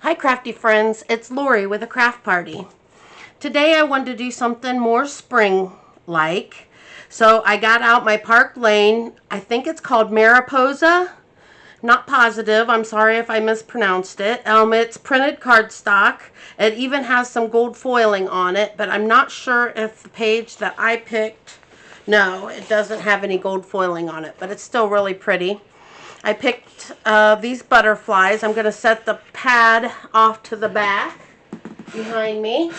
Hi crafty friends, it's Lori with A Craft Party. Today I wanted to do something more spring-like. So I got out my ParkLane, I think it's called Mariposa. Not positive, I'm sorry if I mispronounced it. It's printed cardstock. It even has some gold foiling on it, but I'm not sure if the page that I picked, no, it doesn't have any gold foiling on it, but it's still really pretty. I picked these butterflies. I'm going to set the pad off to the back behind me.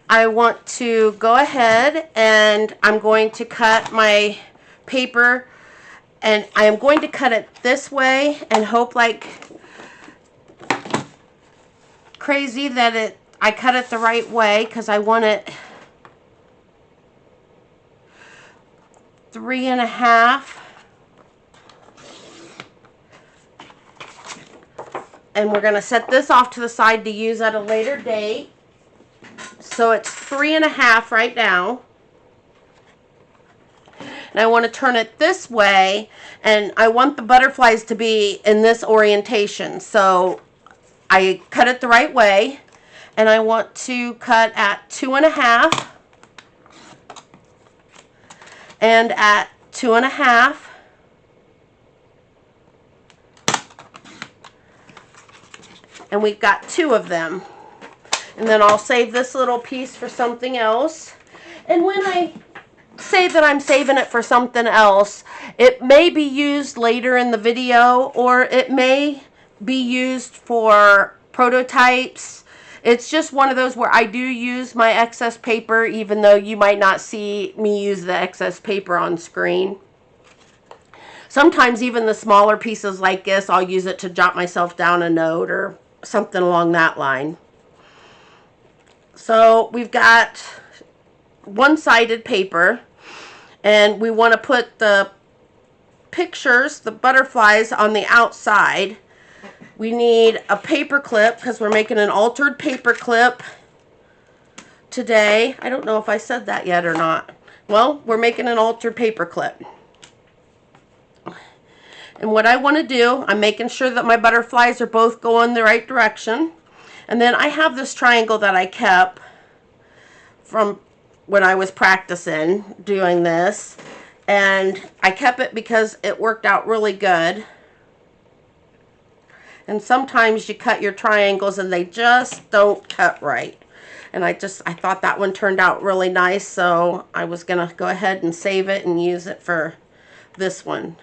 I want to go ahead and I'm going to cut my paper, and I am going to cut it this way and hope like crazy that I cut it the right way, because I want it 3.5. And we're going to set this off to the side to use at a later date. So it's 3.5 right now. And I want to turn it this way. And I want the butterflies to be in this orientation. So I cut it the right way. And I want to cut at 2.5. And at 2.5. And we've got 2 of them. And then I'll save this little piece for something else. And when I say that I'm saving it for something else, it may be used later in the video, or it may be used for prototypes. It's just one of those where I do use my excess paper, even though you might not see me use the excess paper on screen. Sometimes even the smaller pieces like this, I'll use it to jot myself down a note or something along that line. So we've got one-sided paper, and we want to put the pictures, the butterflies, on the outside. We need a paper clip because we're making an altered paper clip today. I don't know if I said that yet or not. Well, we're making an altered paper clip. And what I want to do, I'm making sure that my butterflies are both going the right direction. And then I have this triangle that I kept from when I was practicing doing this. And I kept it because it worked out really good. And sometimes you cut your triangles and they just don't cut right. And I thought that one turned out really nice, so I was going to go ahead and save it and use it for this one.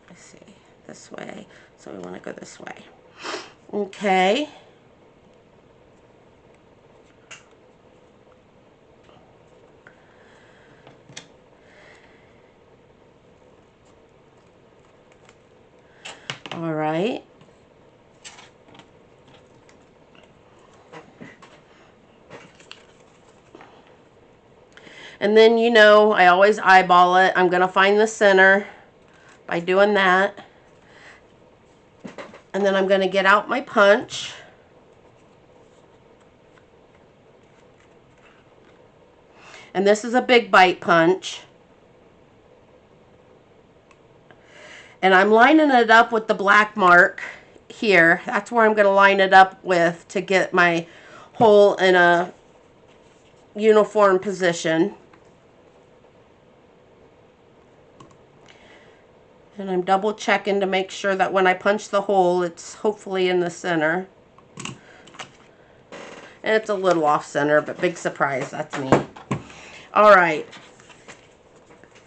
Let's see, this way. So we want to go this way. Okay. All right. And then, you know, I always eyeball it. I'm going to find the center by doing that. And then I'm going to get out my punch. And this is a big bite punch. And I'm lining it up with the black mark here. That's where I'm going to line it up with to get my hole in a uniform position. And I'm double checking to make sure that when I punch the hole, it's hopefully in the center. And it's a little off center, but big surprise, that's me. All right.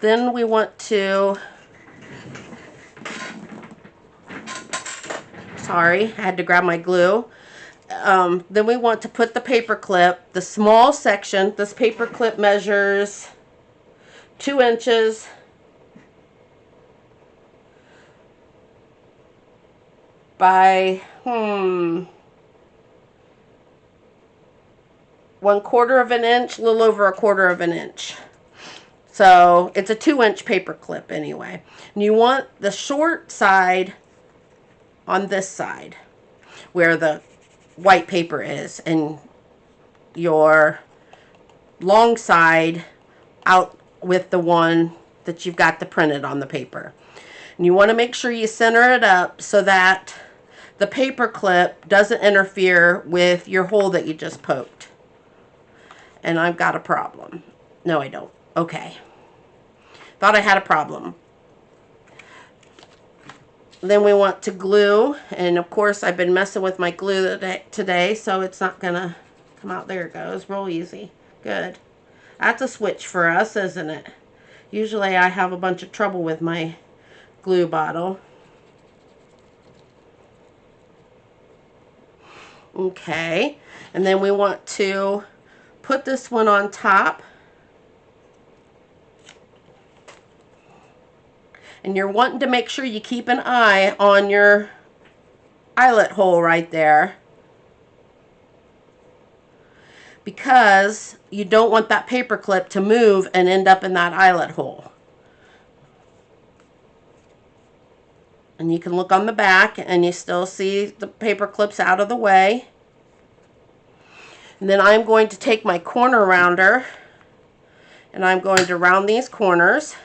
Then we want to, sorry, I had to grab my glue. Then we want to put the paper clip, the small section. This paper clip measures 2 inches by 1/4 of an inch, a little over 1/4 of an inch. So it's a 2-inch paper clip anyway. And you want the short side on this side where the white paper is, and your long side out with the one that you've got the printed on the paper. And you want to make sure you center it up so that the paper clip doesn't interfere with your hole that you just poked. And I've got a problem. No, I don't. Okay. Thought I had a problem. Then we want to glue, and of course I've been messing with my glue today, so it's not gonna come out. There it goes, real easy. Good. That's a switch for us, isn't it? Usually I have a bunch of trouble with my glue bottle. Okay, and then we want to put this one on top. And you're wanting to make sure you keep an eye on your eyelet hole right there, because you don't want that paper clip to move and end up in that eyelet hole. And you can look on the back and you still see the paper clips out of the way. And then I'm going to take my corner rounder and I'm going to round these corners.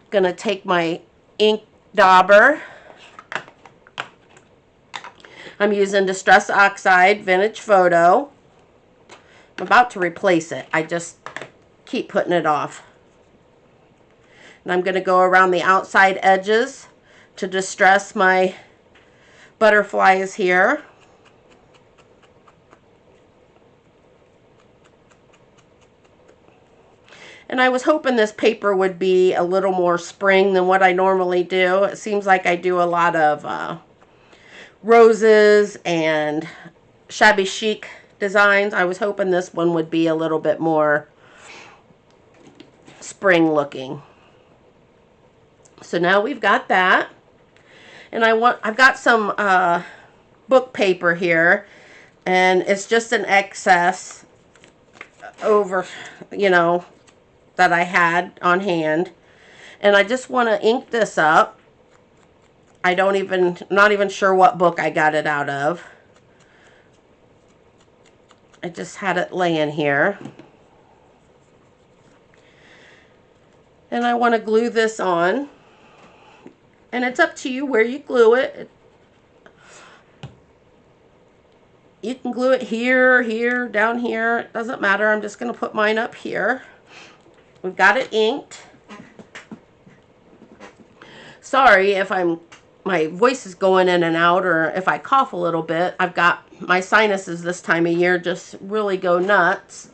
Gonna take my ink dauber. I'm using Distress Oxide Vintage Photo. I'm about to replace it. I just keep putting it off. And I'm gonna go around the outside edges to distress my butterflies here. And I was hoping this paper would be a little more spring than what I normally do. It seems like I do a lot of roses and shabby chic designs. I was hoping this one would be a little bit more spring looking. So now we've got that. And I've got some book paper here, and it's just an excess over, you know, that I had on hand, and I just want to ink this up. Not even sure what book I got it out of. I just had it laying here. And I want to glue this on. And it's up to you where you glue it. You can glue it here, here, down here. It doesn't matter. I'm just going to put mine up here. We've got it inked. Sorry if my voice is going in and out, or if I cough a little bit. I've got my sinuses this time of year just really go nuts.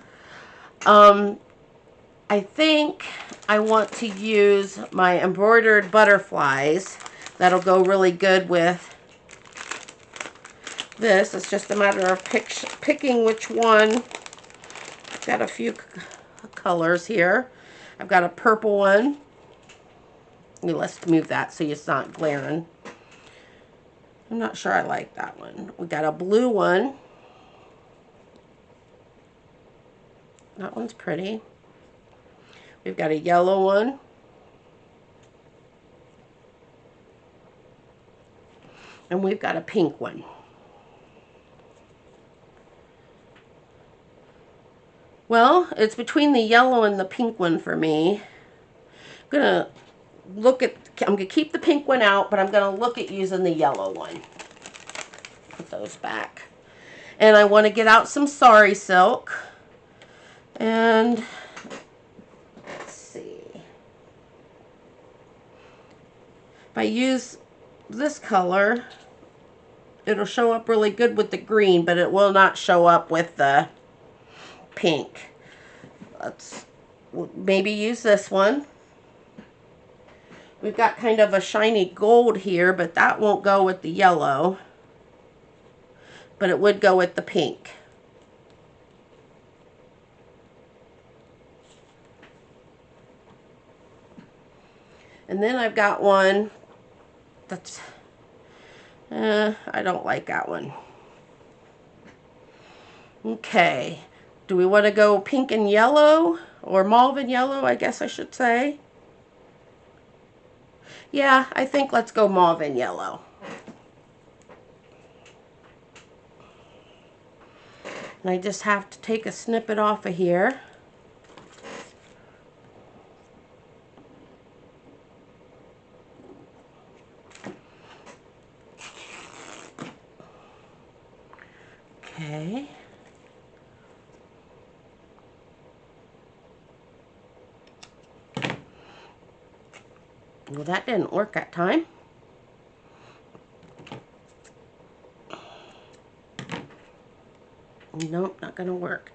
I think I want to use my embroidered butterflies. That'll go really good with this. It's just a matter of picking which one. I've got a few colors here. I've got a purple one. Let's move that so it's not glaring. I'm not sure I like that one. We got a blue one. That one's pretty. We've got a yellow one. And we've got a pink one. Well, it's between the yellow and the pink one for me. I'm gonna keep the pink one out, but I'm gonna look at using the yellow one. Put those back. And I want to get out some sari silk. And let's see. If I use this color, it'll show up really good with the green, but it will not show up with the pink. Let's maybe use this one. We've got kind of a shiny gold here, but that won't go with the yellow. But it would go with the pink. And then I've got one that's, I don't like that one. Okay. Do we want to go pink and yellow, or mauve and yellow, I guess I should say? Yeah, I think let's go mauve and yellow. And I just have to take a snippet off of here. Well, that didn't work that time. Nope, not gonna work.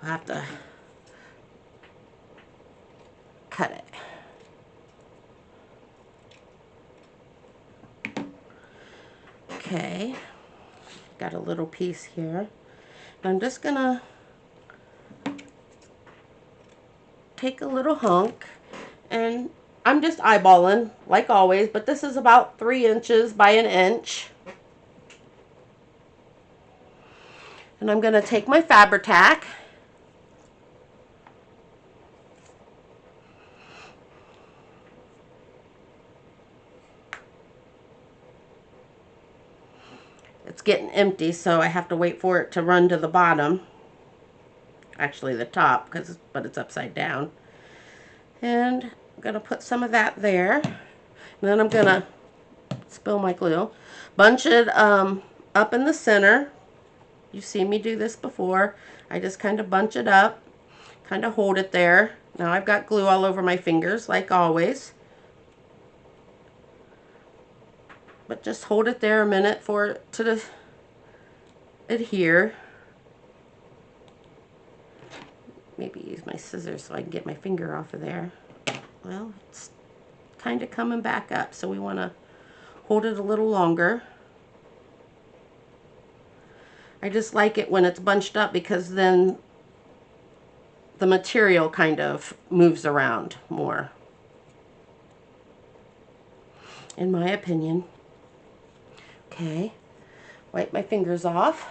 We'll have to cut it. Okay, got a little piece here. I'm just gonna take a little hunk, and I'm just eyeballing like always, but this is about 3 inches by an inch. And I'm gonna take my Fabri-Tac. It's getting empty, so I have to wait for it to run to the bottom. Actually the top, but it's upside down. And I'm gonna put some of that there. And then I'm gonna spill my glue. Bunch it up in the center. You've seen me do this before. I just kind of bunch it up, kind of hold it there. Now I've got glue all over my fingers, like always. But just hold it there a minute for it to adhere. Maybe use my scissors so I can get my finger off of there. Well, it's kind of coming back up, so we want to hold it a little longer. I just like it when it's bunched up because then the material kind of moves around more, in my opinion. Okay, wipe my fingers off.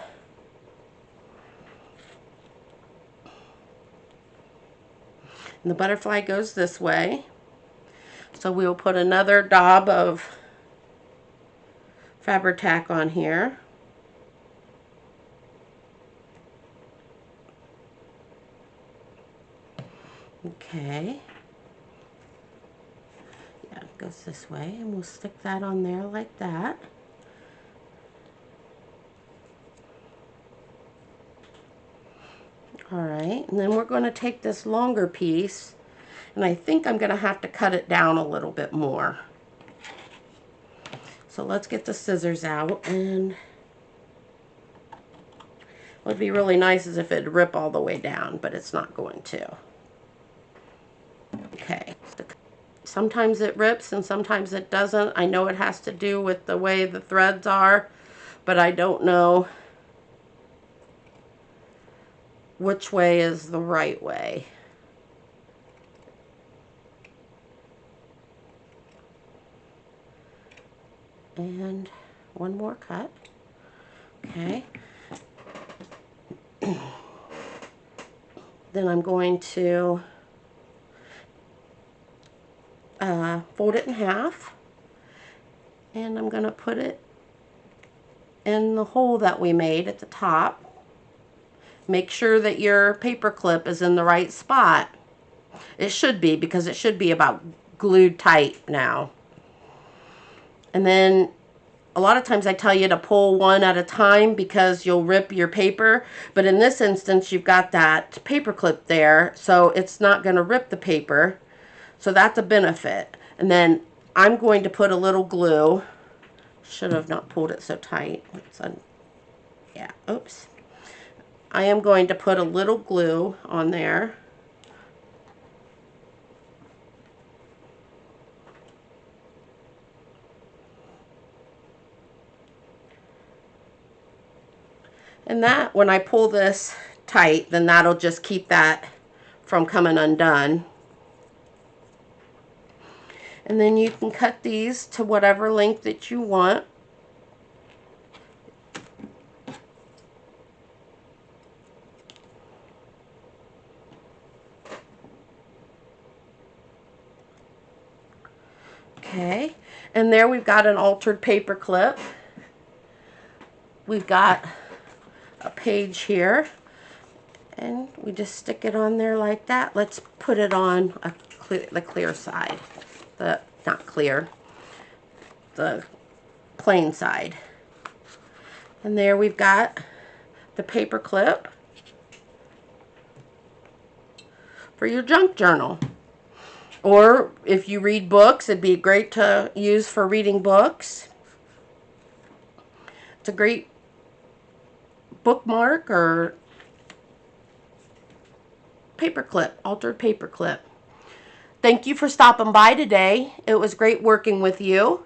And the butterfly goes this way. So we'll put another daub of Fabri-Tac on here. Okay. Yeah, it goes this way, and we'll stick that on there like that. Alright, and then we're going to take this longer piece, and I think I'm going to have to cut it down a little bit more. So let's get the scissors out, and what would be really nice is if it'd rip all the way down, but it's not going to. Okay, sometimes it rips and sometimes it doesn't. I know it has to do with the way the threads are, but I don't know which way is the right way. And one more cut. Okay. Then I'm going to fold it in half, and I'm going to put it in the hole that we made at the top. Make sure that your paper clip is in the right spot. It should be, because it should be about glued tight now. And then a lot of times I tell you to pull one at a time because you'll rip your paper, but in this instance you've got that paper clip there, so it's not going to rip the paper, so that's a benefit. And then I'm going to put a little glue. Should have not pulled it so tight. Yeah, oops. I am going to put a little glue on there. And that, when I pull this tight, then that'll just keep that from coming undone. And then you can cut these to whatever length that you want. Okay, and there we've got an altered paper clip. We've got a page here, and we just stick it on there like that. Let's put it on the clear side. Not clear, the plain side. And there we've got the paper clip for your junk journal. Or if you read books, it'd be great to use for reading books. It's a great bookmark or paperclip, altered paperclip. Thank you for stopping by today. It was great working with you.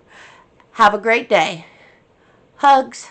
Have a great day. Hugs.